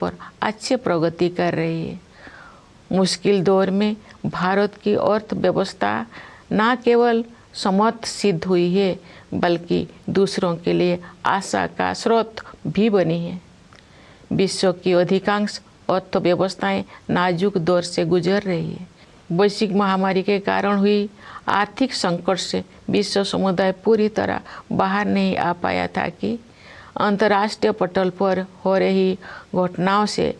पर अच्छी प्रगति कर रही है। मुश्किल दौर में भारत की अर्थव्यवस्था न केवल समर्थ सिद्ध हुई है बल्कि दूसरों के लिए आशा का स्रोत भी बनी है। विश्व की अधिकांश अर्थव्यवस्थाएं नाजुक दौर से गुजर रही है। वैश्विक महामारी के कारण हुई आर्थिक संकट से विश्व समुदाय पूरी तरह बाहर नहीं आ पाया था कि अंतर्राष्ट्रीय पटल पर हो रही घटनाओं से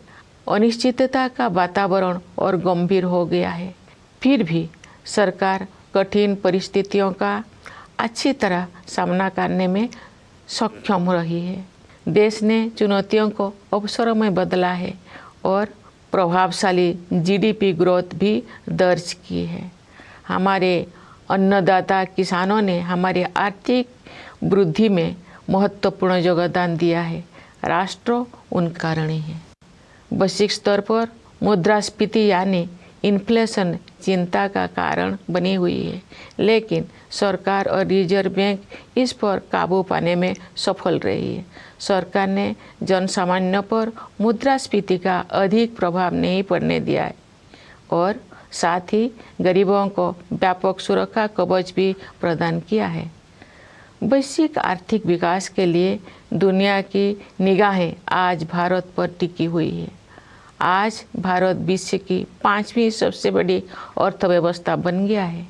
अनिश्चितता का वातावरण और गंभीर हो गया है। फिर भी सरकार कठिन परिस्थितियों का अच्छी तरह सामना करने में सक्षम रही है। देश ने चुनौतियों को अवसरों में बदला है और प्रभावशाली जीडीपी ग्रोथ भी दर्ज की है। हमारे अन्नदाता किसानों ने हमारी आर्थिक वृद्धि में महत्वपूर्ण योगदान दिया है। राष्ट्र उनका ऋणी है। वैश्विक स्तर पर मुद्रास्फीति यानी इन्फ्लेशन चिंता का कारण बनी हुई है, लेकिन सरकार और रिजर्व बैंक इस पर काबू पाने में सफल रही है। सरकार ने जनसामान्य पर मुद्रास्फीति का अधिक प्रभाव नहीं पड़ने दिया है और साथ ही गरीबों को व्यापक सुरक्षा कवच भी प्रदान किया है। वैश्विक आर्थिक विकास के लिए दुनिया की निगाहें आज भारत पर टिकी हुई है। आज भारत विश्व की 5वीं सबसे बड़ी अर्थव्यवस्था बन गया है।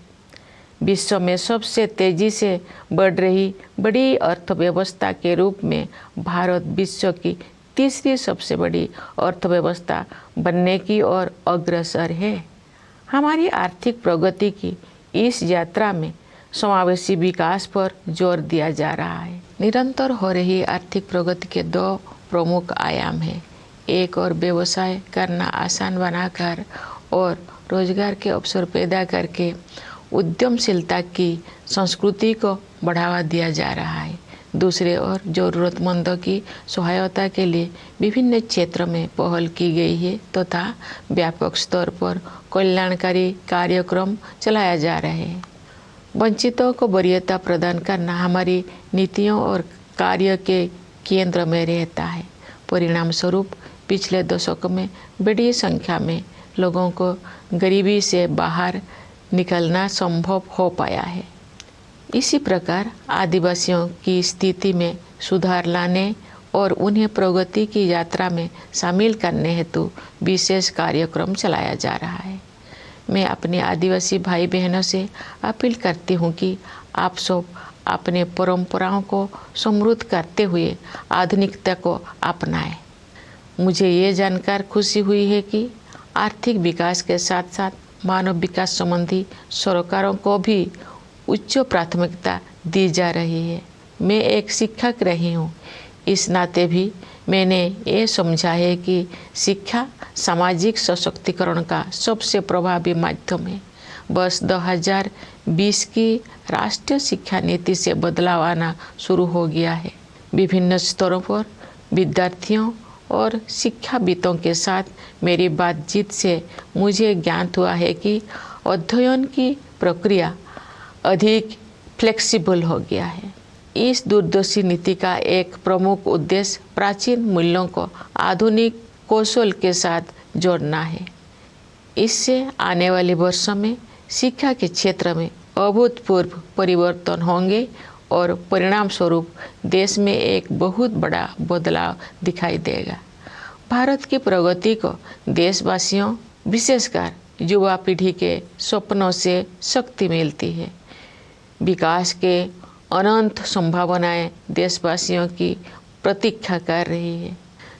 विश्व में सबसे तेजी से बढ़ रही बड़ी अर्थव्यवस्था के रूप में भारत विश्व की 3री सबसे बड़ी अर्थव्यवस्था बनने की ओर अग्रसर है। हमारी आर्थिक प्रगति की इस यात्रा में समावेशी विकास पर जोर दिया जा रहा है। निरंतर हो रही आर्थिक प्रगति के 2 प्रमुख आयाम हैं। एक और व्यवसाय करना आसान बनाकर और रोजगार के अवसर पैदा करके उद्यमशीलता की संस्कृति को बढ़ावा दिया जा रहा है। दूसरे ओर जरूरतमंदों की सहायता के लिए विभिन्न क्षेत्रों में पहल की गई है तथा व्यापक स्तर पर कल्याणकारी कार्यक्रम चलाया जा रहे हैं। वंचितों को वरीयता प्रदान करना हमारी नीतियों और कार्य के केंद्र में रहता है। परिणाम स्वरूप पिछले दशक में बड़ी संख्या में लोगों को गरीबी से बाहर निकलना संभव हो पाया है। इसी प्रकार आदिवासियों की स्थिति में सुधार लाने और उन्हें प्रगति की यात्रा में शामिल करने हेतु विशेष कार्यक्रम चलाया जा रहा है। मैं अपने आदिवासी भाई बहनों से अपील करती हूँ कि आप सब अपने परंपराओं को समृद्ध करते हुए आधुनिकता को अपनाएं। मुझे ये जानकर खुशी हुई है कि आर्थिक विकास के साथ साथ मानव विकास संबंधी सरकारों को भी उच्च प्राथमिकता दी जा रही है। मैं एक शिक्षक रही हूँ, इस नाते भी मैंने ये समझा है कि शिक्षा सामाजिक सशक्तिकरण का सबसे प्रभावी माध्यम है। वर्ष 2020 की राष्ट्रीय शिक्षा नीति से बदलाव आना शुरू हो गया है। विभिन्न स्तरों पर विद्यार्थियों और शिक्षाविदों के साथ मेरी बातचीत से मुझे ज्ञात हुआ है कि अध्ययन की प्रक्रिया अधिक फ्लेक्सिबल हो गया है। इस दूरदर्शी नीति का एक प्रमुख उद्देश्य प्राचीन मूल्यों को आधुनिक कौशल के साथ जोड़ना है। इससे आने वाले वर्षों में शिक्षा के क्षेत्र में अभूतपूर्व परिवर्तन होंगे और परिणाम स्वरूप देश में एक बहुत बड़ा बदलाव दिखाई देगा। भारत की प्रगति को देशवासियों विशेषकर युवा पीढ़ी के सपनों से शक्ति मिलती है। विकास के अनंत संभावनाएं देशवासियों की प्रतीक्षा कर रही है।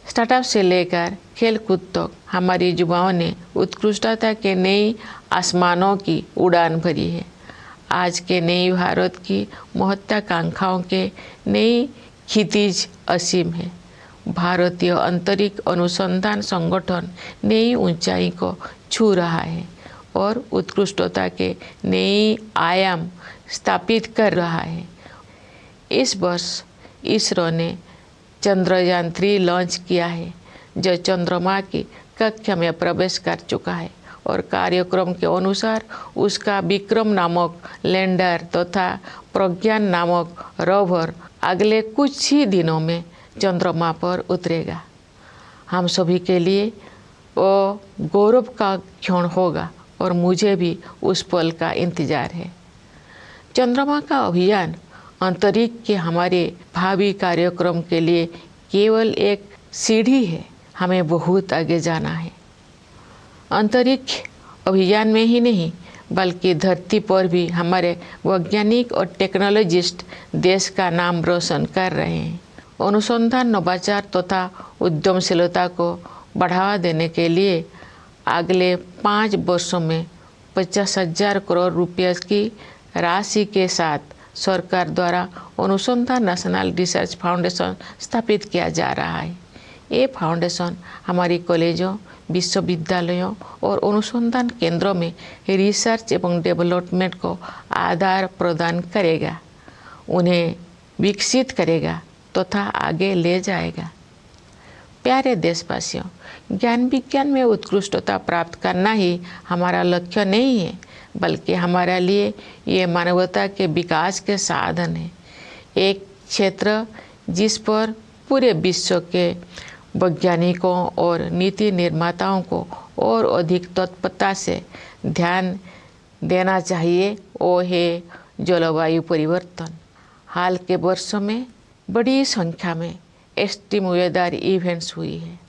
स्टार्टअप से लेकर खेलकूद तक हमारे युवाओं ने उत्कृष्टता के नई आसमानों की उड़ान भरी है। आज के नई भारत की महत्वाकांक्षाओं के नई क्षितिज असीम है। भारतीय अंतरिक्ष अनुसंधान संगठन नई ऊंचाई को छू रहा है और उत्कृष्टता के नए आयाम स्थापित कर रहा है। इस वर्ष इसरो ने चंद्रयान 3 लॉन्च किया है, जो चंद्रमा की कक्षा में प्रवेश कर चुका है और कार्यक्रम के अनुसार उसका विक्रम नामक लैंडर तथा प्रज्ञान नामक रोवर अगले कुछ ही दिनों में चंद्रमा पर उतरेगा। हम सभी के लिए वो गौरव का क्षण होगा और मुझे भी उस पल का इंतजार है। चंद्रमा का अभियान अंतरिक्ष के हमारे भावी कार्यक्रम के लिए केवल एक सीढ़ी है, हमें बहुत आगे जाना है। अंतरिक्ष अभियान में ही नहीं बल्कि धरती पर भी हमारे वैज्ञानिक और टेक्नोलॉजिस्ट देश का नाम रोशन कर रहे हैं। अनुसंधान, नवाचार तथा उद्यमशीलता को बढ़ावा देने के लिए अगले 5 वर्षों में 50,000 करोड़ रुपये की राशि के साथ सरकार द्वारा अनुसंधान नेशनल रिसर्च फाउंडेशन स्थापित किया जा रहा है। ये फाउंडेशन हमारी कॉलेजों, विश्वविद्यालयों और अनुसंधान केंद्रों में रिसर्च एवं डेवलपमेंट को आधार प्रदान करेगा, उन्हें विकसित करेगा तथा आगे ले जाएगा। प्यारे देशवासियों, ज्ञान विज्ञान में उत्कृष्टता प्राप्त करना ही हमारा लक्ष्य नहीं है, बल्कि हमारे लिए ये मानवता के विकास के साधन है। एक क्षेत्र जिस पर पूरे विश्व के वैज्ञानिकों और नीति निर्माताओं को और अधिक तत्परता से ध्यान देना चाहिए, वो है जलवायु परिवर्तन। हाल के वर्षों में बड़ी संख्या में एक्सट्रीम वेदर इवेंट्स हुई है।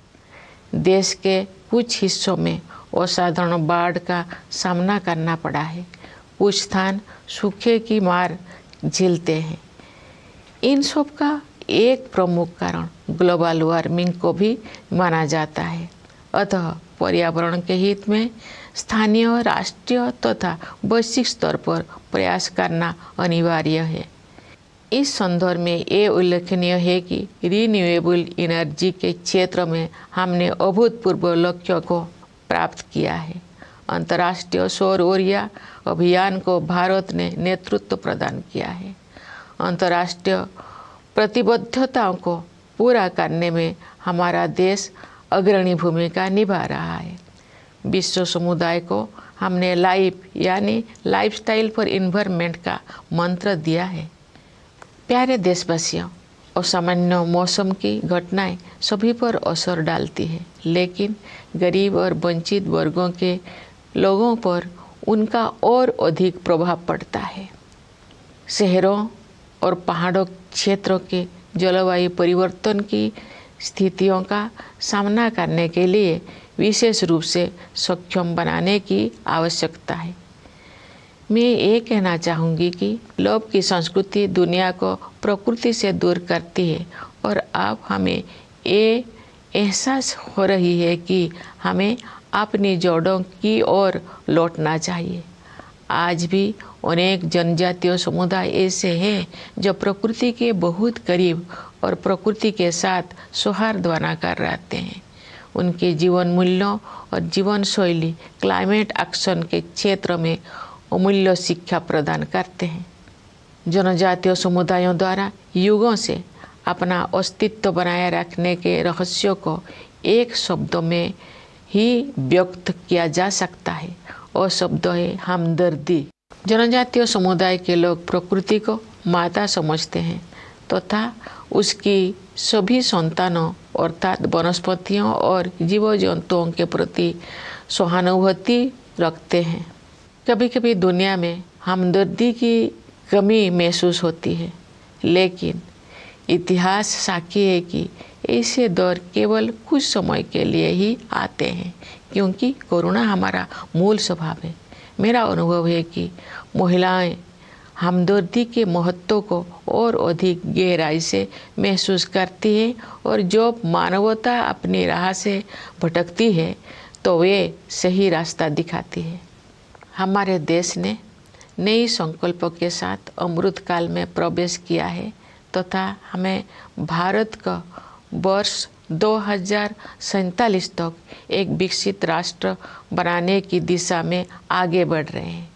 देश के कुछ हिस्सों में असाधारण बाढ़ का सामना करना पड़ा है, कुछ स्थान सूखे की मार झेलते हैं। इन सब का एक प्रमुख कारण ग्लोबल वार्मिंग को भी माना जाता है। अतः पर्यावरण के हित में स्थानीय, राष्ट्रीय तथा वैश्विक स्तर पर प्रयास करना अनिवार्य है। इस संदर्भ में ये उल्लेखनीय है कि रिन्यूएबल एनर्जी के क्षेत्र में हमने अभूतपूर्व लक्ष्य को प्राप्त किया है। अंतर्राष्ट्रीय सौर ऊर्जा अभियान को भारत ने नेतृत्व प्रदान किया है। अंतर्राष्ट्रीय प्रतिबद्धताओं को पूरा करने में हमारा देश अग्रणी भूमिका निभा रहा है। विश्व समुदाय को हमने लाइफ यानी लाइफस्टाइल फॉर एनवायरनमेंट का मंत्र दिया है। प्यारे देशवासियों, असामान्य मौसम की घटनाएं सभी पर असर डालती है, लेकिन गरीब और वंचित वर्गों के लोगों पर उनका और अधिक प्रभाव पड़ता है। शहरों और पहाड़ों क्षेत्रों के जलवायु परिवर्तन की स्थितियों का सामना करने के लिए विशेष रूप से सक्षम बनाने की आवश्यकता है। मैं ये कहना चाहूँगी कि लोभ की संस्कृति दुनिया को प्रकृति से दूर करती है और अब हमें ये एहसास हो रही है कि हमें अपनी जड़ों की ओर लौटना चाहिए। आज भी अनेक जनजातीय समुदाय ऐसे हैं जो प्रकृति के बहुत करीब और प्रकृति के साथ सौहार्द बनाकर रहते हैं। उनके जीवन मूल्यों और जीवन शैली क्लाइमेट एक्शन के क्षेत्र में अमूल्य शिक्षा प्रदान करते हैं। जनजातीय समुदायों द्वारा युगों से अपना अस्तित्व बनाए रखने के रहस्यों को एक शब्द में ही व्यक्त किया जा सकता है और शब्द है हमदर्दी। जनजातीय समुदाय के लोग प्रकृति को माता समझते हैं तथा उसकी सभी संतानों अर्थात वनस्पतियों और जीव जंतुओं के प्रति सहानुभूति रखते हैं। कभी कभी दुनिया में हमदर्दी की कमी महसूस होती है, लेकिन इतिहास साक्षी है कि ऐसे दौर केवल कुछ समय के लिए ही आते हैं, क्योंकि कोरोना हमारा मूल स्वभाव है। मेरा अनुभव है कि महिलाएं हमदर्दी के महत्व को और अधिक गहराई से महसूस करती है और जो मानवता अपनी राह से भटकती है तो वे सही रास्ता दिखाती है। हमारे देश ने नई संकल्पों के साथ अमृत काल में प्रवेश किया है तथा हमें भारत का वर्ष 2047 तक एक विकसित राष्ट्र बनाने की दिशा में आगे बढ़ रहे हैं।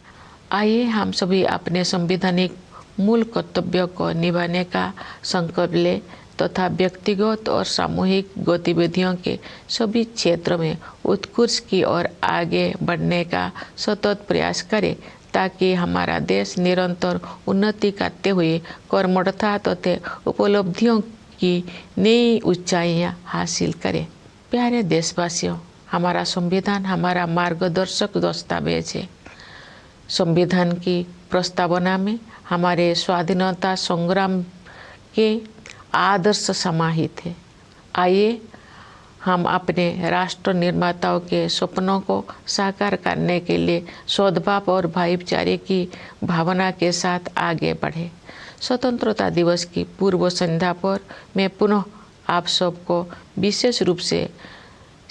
आइए हम सभी अपने संवैधानिक मूल कर्तव्यों को निभाने का संकल्प लें तथा व्यक्तिगत और सामूहिक गतिविधियों के सभी क्षेत्र में उत्कृष्ट की ओर आगे बढ़ने का सतत प्रयास करें, ताकि हमारा देश निरंतर उन्नति करते हुए कर्मठता तथा उपलब्धियों की नई ऊंचाइयां हासिल करे। प्यारे देशवासियों, हमारा संविधान हमारा मार्गदर्शक दस्तावेज है। संविधान की प्रस्तावना में हमारे स्वाधीनता संग्राम के आदर्श समाहित है। आइए हम अपने राष्ट्र निर्माताओं के सपनों को साकार करने के लिए सद्भाव और भाईचारे की भावना के साथ आगे बढ़े। स्वतंत्रता दिवस की पूर्व संध्या पर मैं पुनः आप सबको विशेष रूप से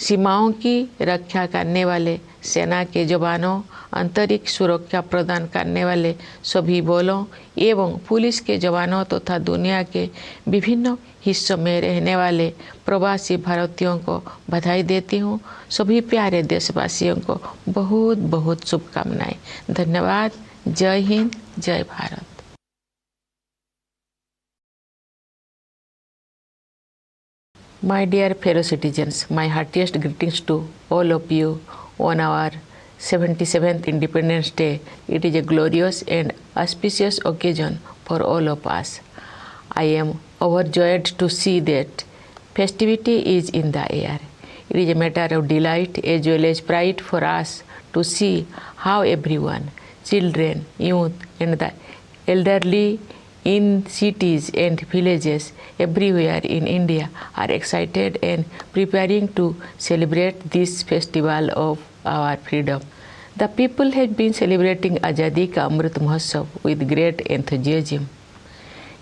सीमाओं की रक्षा करने वाले सेना के जवानों, अंतरिक्ष सुरक्षा प्रदान करने वाले सभी बलों एवं पुलिस के जवानों तथा दुनिया के विभिन्न हिस्सों में रहने वाले प्रवासी भारतीयों को बधाई देती हूँ। सभी प्यारे देशवासियों को बहुत बहुत शुभकामनाएं। धन्यवाद। जय हिंद, जय Bharat. My dear fellow citizens, my heartiest greetings to all of you on our 77th Independence Day. It is a glorious and auspicious occasion for all of us. I am overjoyed to see that festivity is in the air. It is a matter of delight as well as pride for us to see how everyone, children, youth, and the elderly in cities and villages everywhere in India are excited and preparing to celebrate this festival of our freedom. The people have been celebrating Azadi Ka Amrit Mahotsav with great enthusiasm.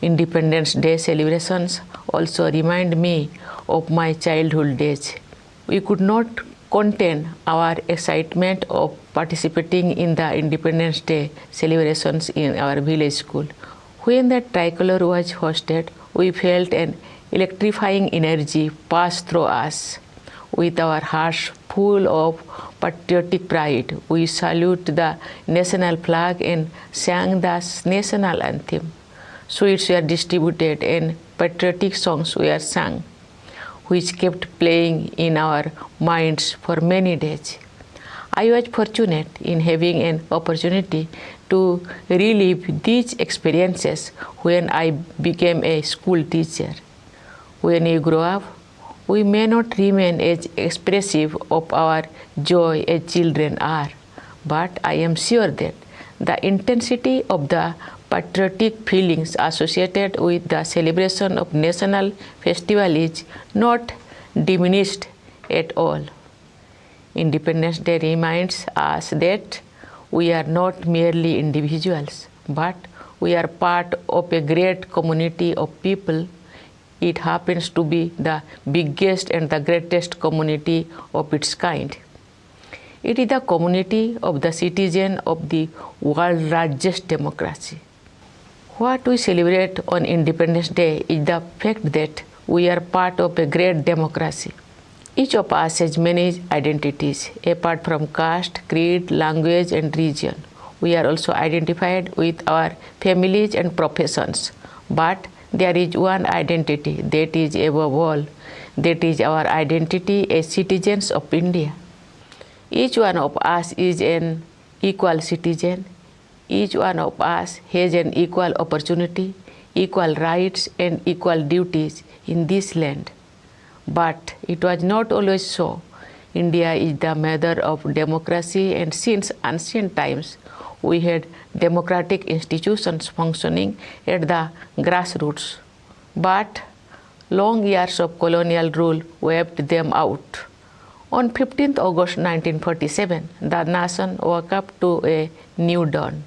Independence Day celebrations also remind me of my childhood days. We could not contain our excitement of participating in the Independence Day celebrations in our village school. When the tricolor was hosted, we felt an electrifying energy pass through us. With our hearts full of patriotic pride, we salute the national flag and sang the national anthem. Sweets were distributed and patriotic songs were sung, which kept playing in our minds for many days. I was fortunate in having an opportunity to relive these experiences when I became a school teacher. When we grow up, we may not remain as expressive of our joy as children are, but I am sure that the intensity of the patriotic feelings associated with the celebration of national festival is not diminished at all. Independence Day reminds us that we are not merely individuals, but we are part of a great community of people. It happens to be the biggest and the greatest community of its kind. It is the community of the citizens of the world's largest democracy. What we celebrate on Independence Day is the fact that we are part of a great democracy. Each of us has many identities, apart from caste, creed, language, and region. We are also identified with our families and professions. But there is one identity that is above all, that is our identity as citizens of India. Each one of us is an equal citizen. Each one of us has an equal opportunity, equal rights, and equal duties in this land. But it was not always so. India is the mother of democracy, and since ancient times, we had democratic institutions functioning at the grassroots. But long years of colonial rule wiped them out. On 15th August 1947, the nation woke up to a new dawn.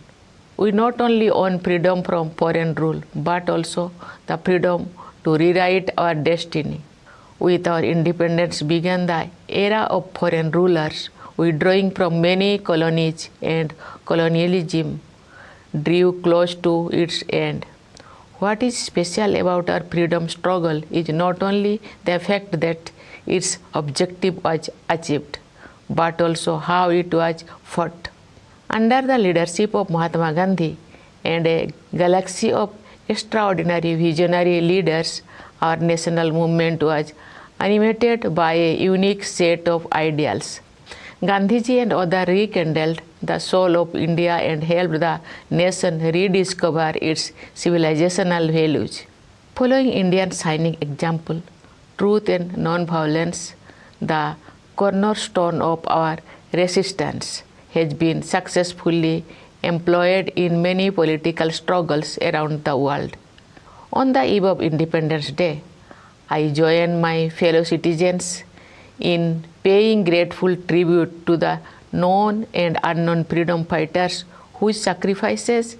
We not only own freedom from foreign rule, but also the freedom to rewrite our destiny. With our independence began the era of foreign rulers, withdrawing from many colonies, and colonialism drew close to its end. What is special about our freedom struggle is not only the fact that its objective was achieved, but also how it was fought. Under the leadership of Mahatma Gandhi and a galaxy of extraordinary visionary leaders, our national movement was animated by a unique set of ideals. Gandhiji and others rekindled the soul of India and helped the nation rediscover its civilizational values. Following India's shining example, truth and non-violence, the cornerstone of our resistance, has been successfully employed in many political struggles around the world. On the eve of Independence Day, I join my fellow citizens in paying grateful tribute to the known and unknown freedom fighters whose sacrifices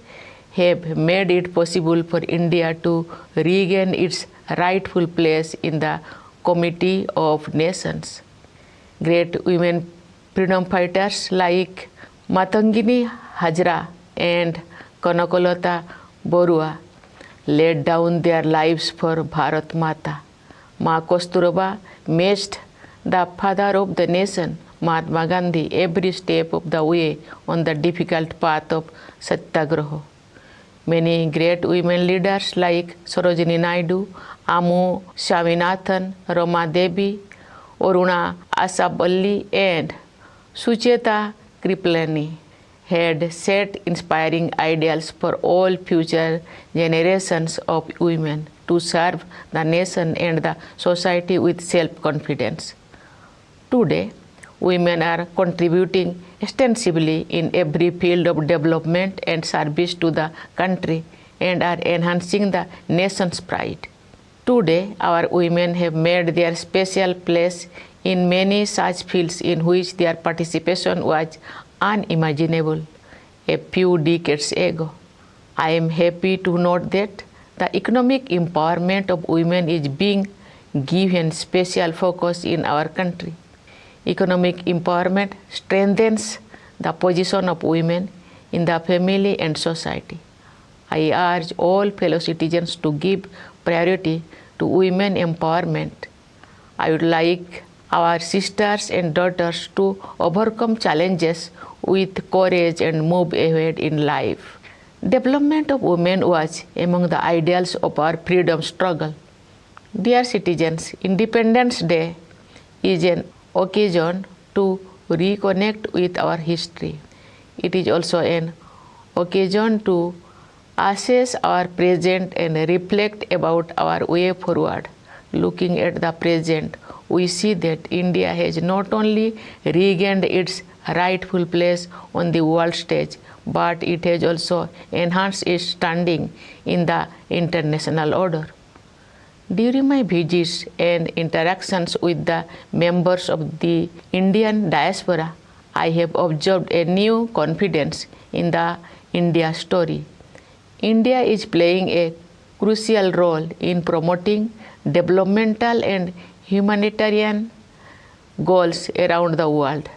have made it possible for India to regain its rightful place in the Committee of Nations. Great women freedom fighters like Matangini Hajra and Kanakolata Borua laid down their lives for Bharat Mata. Ma Kasturba matched the father of the nation, Mahatma Gandhi, every step of the way on the difficult path of Satyagraha. Many great women leaders like Sarojini Naidu, Amu Swaminathan, Rama Devi, Aruna Asaballi, and Sucheta Kripalani had set inspiring ideals for all future generations of women to serve the nation and the society with self-confidence. Today, women are contributing extensively in every field of development and service to the country and are enhancing the nation's pride. Today, our women have made their special place in many such fields in which their participation was unimaginable a few decades ago. I am happy to note that the economic empowerment of women is being given special focus in our country. Economic empowerment strengthens the position of women in the family and society. I urge all fellow citizens to give priority to women empowerment. I would like our sisters and daughters to overcome challenges with courage and move ahead in life. Development of women was among the ideals of our freedom struggle. Dear citizens, Independence Day is an occasion to reconnect with our history. It is also an occasion to assess our present and reflect about our way forward. Looking at the present, we see that India has not only regained its rightful place on the world stage, but it has also enhanced its standing in the international order. During my visits and interactions with the members of the Indian diaspora, I have observed a new confidence in the India story. India is playing a crucial role in promoting developmental and humanitarian goals around the world.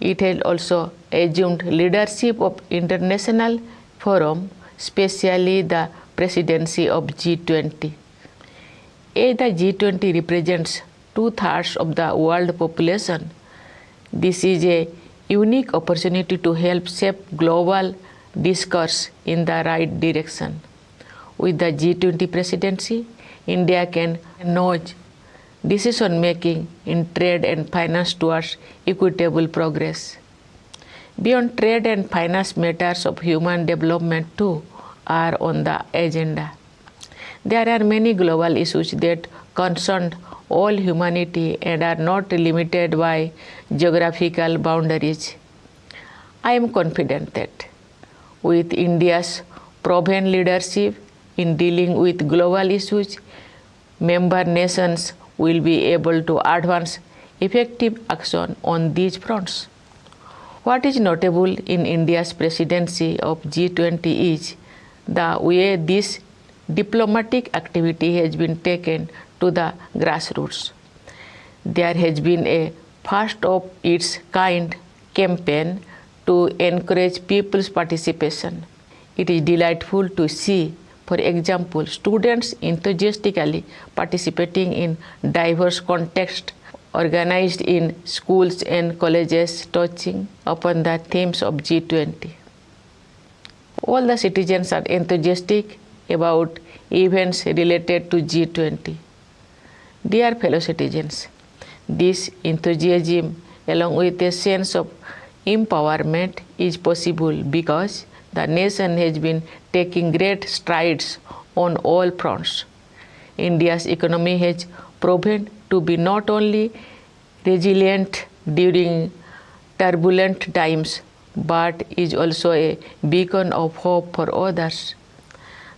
It has also assumed leadership of international forums, especially the presidency of G20. As the G20 represents 2/3 of the world population, this is a unique opportunity to help shape global discourse in the right direction. With the G20 presidency, India can nudge decision-making in trade and finance towards equitable progress. Beyond trade and finance, matters of human development too are on the agenda. There are many global issues that concern all humanity and are not limited by geographical boundaries. I am confident that with India's proven leadership in dealing with global issues, member nations will be able to advance effective action on these fronts. What is notable in India's presidency of G20 is the way this diplomatic activity has been taken to the grassroots. There has been a first of its kind campaign to encourage people's participation. It is delightful to see, for example, students enthusiastically participating in diverse contexts organized in schools and colleges touching upon the themes of G20. All the citizens are enthusiastic about events related to G20. Dear fellow citizens, this enthusiasm along with a sense of empowerment is possible because the nation has been taking great strides on all fronts. India's economy has proven to be not only resilient during turbulent times, but is also a beacon of hope for others.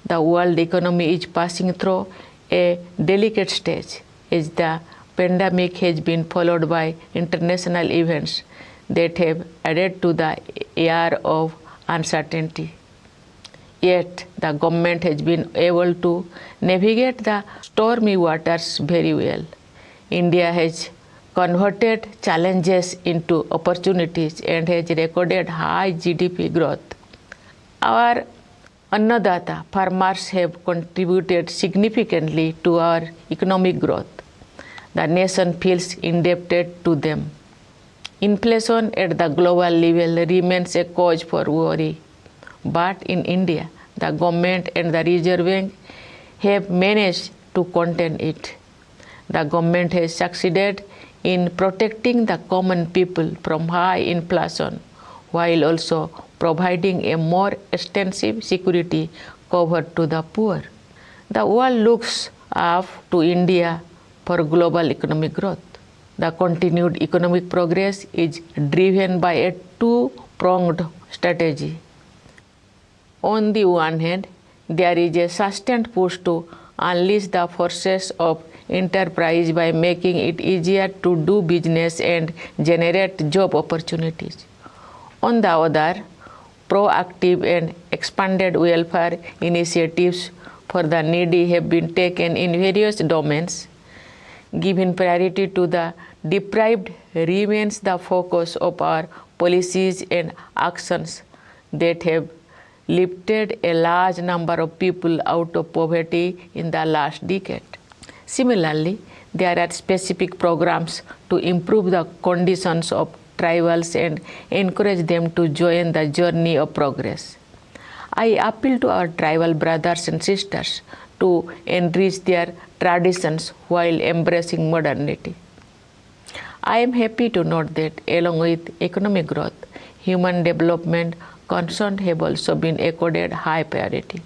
The world economy is passing through a delicate stage as the pandemic has been followed by international events that have added to the air of uncertainty. Yet, the government has been able to navigate the stormy waters very well. India has converted challenges into opportunities and has recorded high GDP growth. Our Annadata farmers have contributed significantly to our economic growth. The nation feels indebted to them. Inflation at the global level remains a cause for worry. But in India, the government and the Reserve Bank have managed to contain it. The government has succeeded in protecting the common people from high inflation, while also providing a more extensive security cover to the poor. The world looks up to India for global economic growth. The continued economic progress is driven by a two-pronged strategy. On the one hand, there is a sustained push to unleash the forces of enterprise by making it easier to do business and generate job opportunities. On the other, proactive and expanded welfare initiatives for the needy have been taken in various domains. Giving priority to the deprived remains the focus of our policies and actions that have lifted a large number of people out of poverty in the last decade. Similarly, there are specific programs to improve the conditions of tribals and encourage them to join the journey of progress. I appeal to our tribal brothers and sisters to enrich their traditions while embracing modernity. I am happy to note that along with economic growth, human development concerns have also been accorded high priority.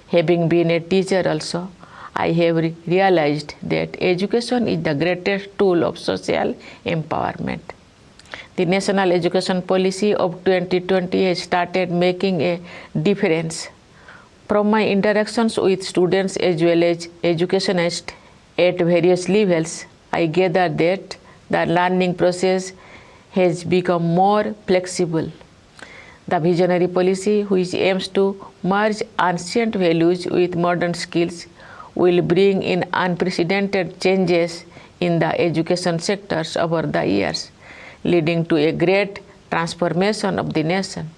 Having been a teacher also, I have realized that education is the greatest tool of social empowerment. The National Education Policy of 2020 has started making a difference. From my interactions with students as well as educationists at various levels, I gather that the learning process has become more flexible. The visionary policy, which aims to merge ancient values with modern skills, will bring in unprecedented changes in the education sectors over the years, leading to a great transformation of the nation.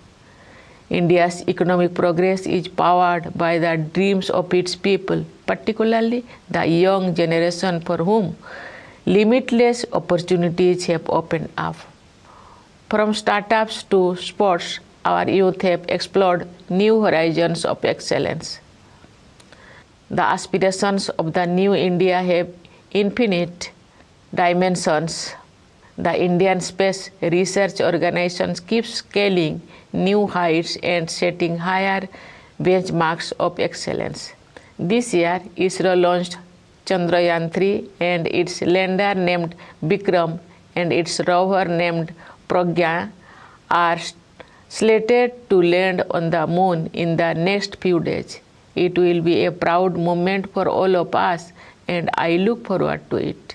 India's economic progress is powered by the dreams of its people, particularly the young generation for whom limitless opportunities have opened up. From startups to sports, our youth have explored new horizons of excellence. The aspirations of the new India have infinite dimensions. The Indian Space Research Organization keeps scaling new heights and setting higher benchmarks of excellence. This year, ISRO launched Chandrayaan-3 and its lander named Vikram and its rover named Pragya are slated to land on the moon in the next few days. It will be a proud moment for all of us and I look forward to it.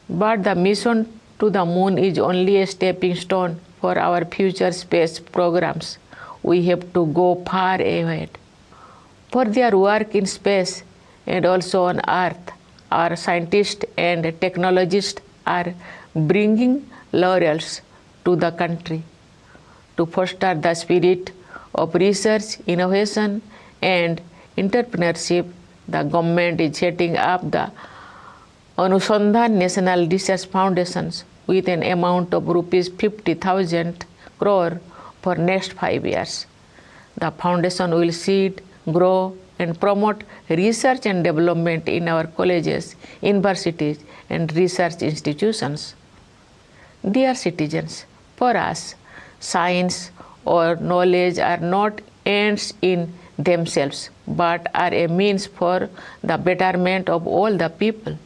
But the mission to the moon is only a stepping stone for our future space programs. We have to go far ahead. For their work in space and also on Earth, our scientists and technologists are bringing laurels to the country. To foster the spirit of research, innovation, and entrepreneurship, the government is setting up the Anusandhan National Research Foundations with an amount of rupees 50,000 crore for next 5 years. The foundation will seed, grow, and promote research and development in our colleges, universities, and research institutions. Dear citizens, for us, science or knowledge are not ends in themselves, but are a means for the betterment of all the people.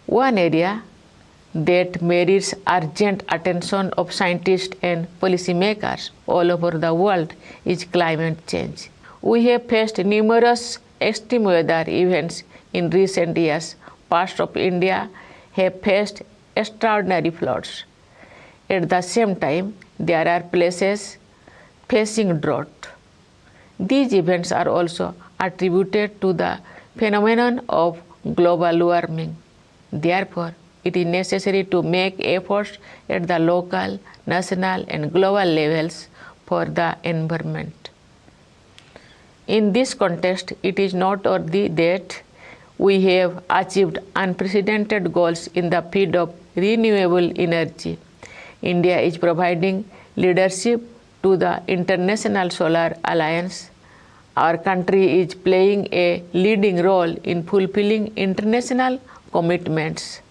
One area that merits urgent attention of scientists and policymakers all over the world is climate change. We have faced numerous extreme weather events in recent years. Parts of India have faced extraordinary floods. At the same time, there are places facing drought. These events are also attributed to the phenomenon of global warming. Therefore, it is necessary to make efforts at the local, national, and global levels for the environment. In this context, it is noteworthy that we have achieved unprecedented goals in the field of renewable energy. India is providing leadership to the International Solar Alliance. Our country is playing a leading role in fulfilling international commitments.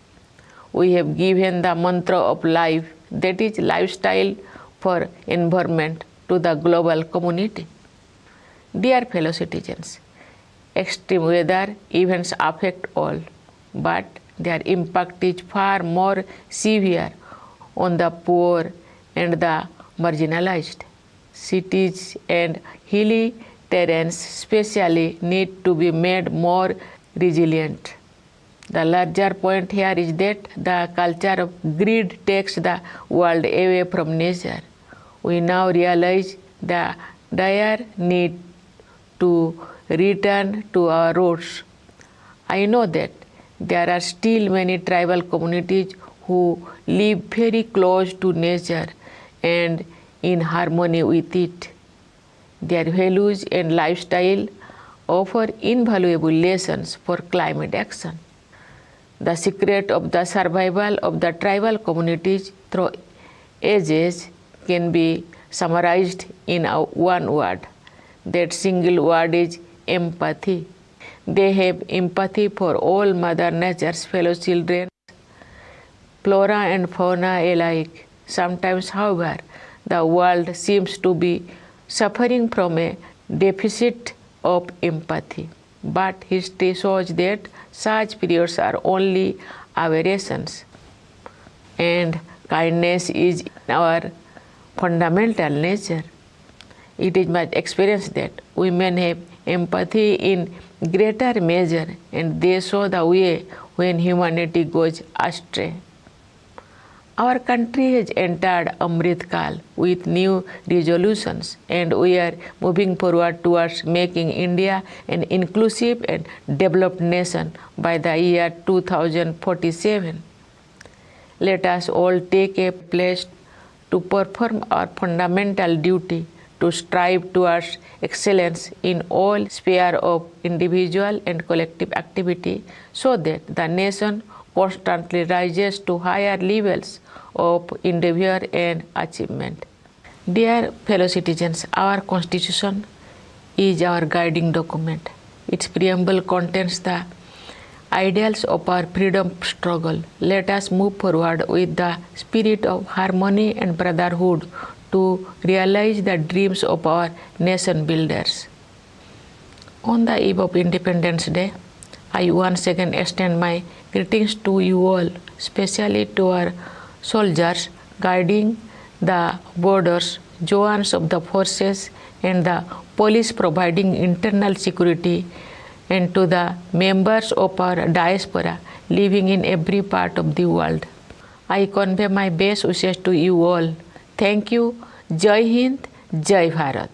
We have given the mantra of life, that is lifestyle for environment, to the global community. Dear fellow citizens, extreme weather events affect all, but their impact is far more severe on the poor and the marginalized. Cities and hilly terrains especially need to be made more resilient. The larger point here is that the culture of greed takes the world away from nature. We now realize the dire need to return to our roots. I know that there are still many tribal communities who live very close to nature and in harmony with it. Their values and lifestyle offer invaluable lessons for climate action. The secret of the survival of the tribal communities through ages can be summarized in one word. That single word is empathy. They have empathy for all Mother Nature's fellow children, flora and fauna alike. Sometimes, however, the world seems to be suffering from a deficit of empathy. But history shows that such periods are only aberrations, and kindness is our fundamental nature. It is my experience that women have empathy in greater measure, and they show the way when humanity goes astray. Our country has entered Amrit Kal with new resolutions, and we are moving forward towards making India an inclusive and developed nation by the year 2047. Let us all take a pledge to perform our fundamental duty to strive towards excellence in all spheres of individual and collective activity, so that the nation constantly rises to higher levels of endeavor and achievement. Dear fellow citizens, our Constitution is our guiding document. Its preamble contains the ideals of our freedom struggle. Let us move forward with the spirit of harmony and brotherhood to realize the dreams of our nation builders. On the eve of Independence Day, I once again extend my greetings to you all, especially to our soldiers guarding the borders, jawans of the forces, and the police providing internal security, and to the members of our diaspora living in every part of the world. I convey my best wishes to you all. Thank you. Jai Hind, Jai Bharat.